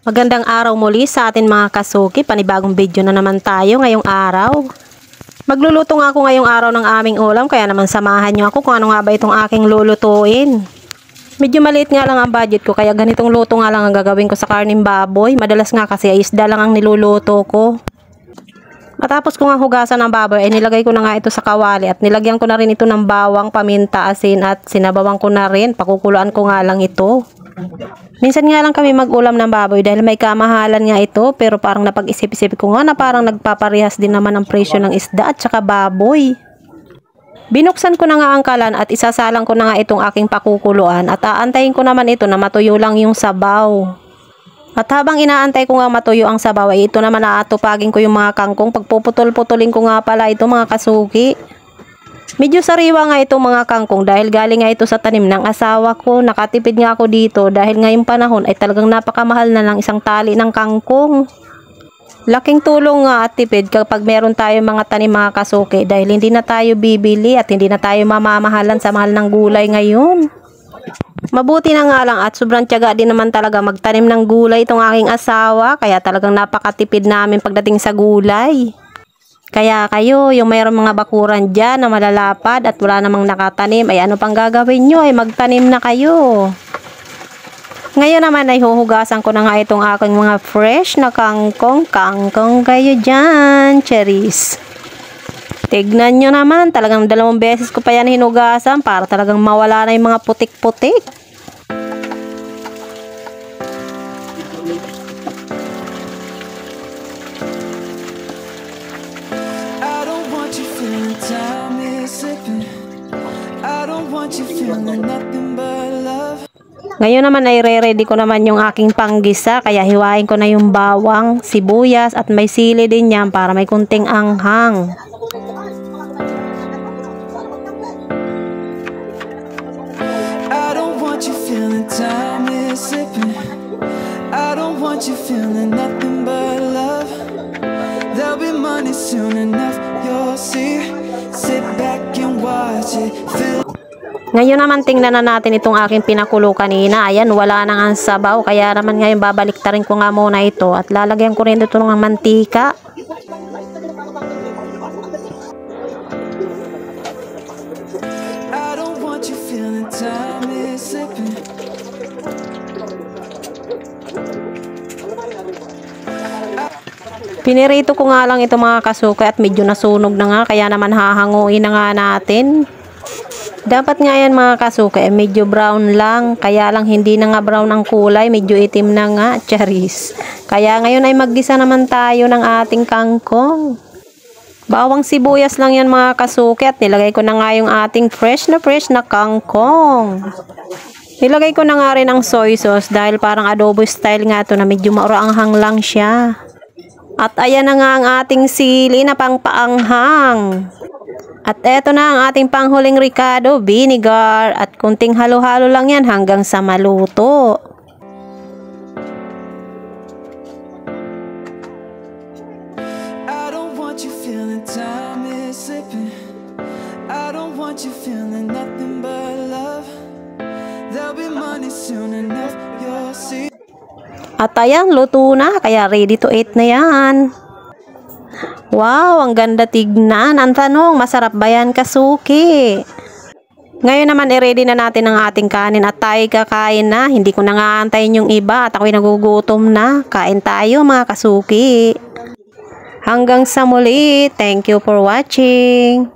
Magandang araw muli sa atin mga kasuki, panibagong video na naman tayo ngayong araw. Magluluto nga ako ngayong araw ng aming ulam, kaya naman samahan nyo ako kung ano nga ba itong aking lulutuin. Medyo maliit nga lang ang budget ko, kaya ganitong luto nga lang ang gagawin ko sa karning baboy. Madalas nga kasi ay isda lang ang niluluto ko. Matapos ko nga hugasan ng baboy ay nilagay ko na nga ito sa kawali at nilagyan ko na rin ito ng bawang, paminta, asin at sinabawang ko na rin. Pakukuluan ko nga lang ito. Minsan nga lang kami mag-ulam ng baboy dahil may kamahalan nga ito, pero parang napag-isip-isip ko nga na parang nagpaparehas din naman ang presyo ng isda at saka baboy. Binuksan ko na nga ang kalan at isasalang ko na nga itong aking pakukuluan at aantayin ko naman ito na matuyo lang yung sabaw. At habang inaantay ko nga matuyo ang sabaw ay ito naman aatupagin ko yung mga kangkong. Pagpuputol-putulin ko nga pala ito mga kasuki. Medyo sariwa nga itong mga kangkong dahil galing nga ito sa tanim ng asawa ko. Nakatipid nga ako dito dahil ngayong panahon ay talagang napakamahal na ng isang tali ng kangkong. Laking tulong nga at tipid kapag meron tayo mga tanim mga kasuki dahil hindi na tayo bibili at hindi na tayo mamamahalan sa mahal ng gulay ngayon. Mabuti na nga lang at sobrang tiyaga din naman talaga magtanim ng gulay itong aking asawa, kaya talagang napakatipid namin pagdating sa gulay. Kaya kayo, yung mayroong mga bakuran dyan na malalapad at wala namang nakatanim, ay ano pang gagawin nyo? Ay magtanim na kayo. Ngayon naman ay huhugasan ko na nga itong aking mga fresh na kangkong. Kangkong kayo dyan, cherries. Tignan nyo naman, talagang 2 beses ko pa yan hinugasan para talagang mawala na yung mga putik-putik. Ngayon naman ay re-ready ko naman yung aking panggisa, kaya hiwain ko na yung bawang, sibuyas at may sili din yan para may kunting anghang. Ngayon naman tingnan na natin itong aking pinakulo kanina. Ayan, wala na nga sabaw. Kaya naman ngayon babaliktarin ko nga muna ito. At lalagyan ko rin ito ng mantika. Pinirito ko nga lang ito mga kasuki at medyo nasunog na nga. Kaya naman hahanguin na nga natin. Dapat nga yan mga kasuki, medyo brown lang. Kaya lang hindi na nga brown ang kulay, medyo itim na nga, charis. Kaya ngayon ay maggisa naman tayo ng ating kangkong. Bawang sibuyas lang yan mga kasuki at nilagay ko na nga yung ating fresh na kangkong. Nilagay ko na nga rin ang soy sauce dahil parang adobo style nga ito na medyo mauraanghang lang siya. At ayan na nga ang ating sili na pangpaanghang. At eto na ang ating panghuling ricado, vinegar, at kunting halo-halo lang yan hanggang sa maluto. At ayan, luto na, kaya ready to eat na yan. Wow, ang ganda tignan. Ang tanong, masarap ba yan kasuki? Ngayon naman i-ready na natin ang ating kanin at tayo kakain na. Hindi ko na nga antayin yung iba at ako'y nagugutom na. Kain tayo mga kasuki. Hanggang sa muli. Thank you for watching.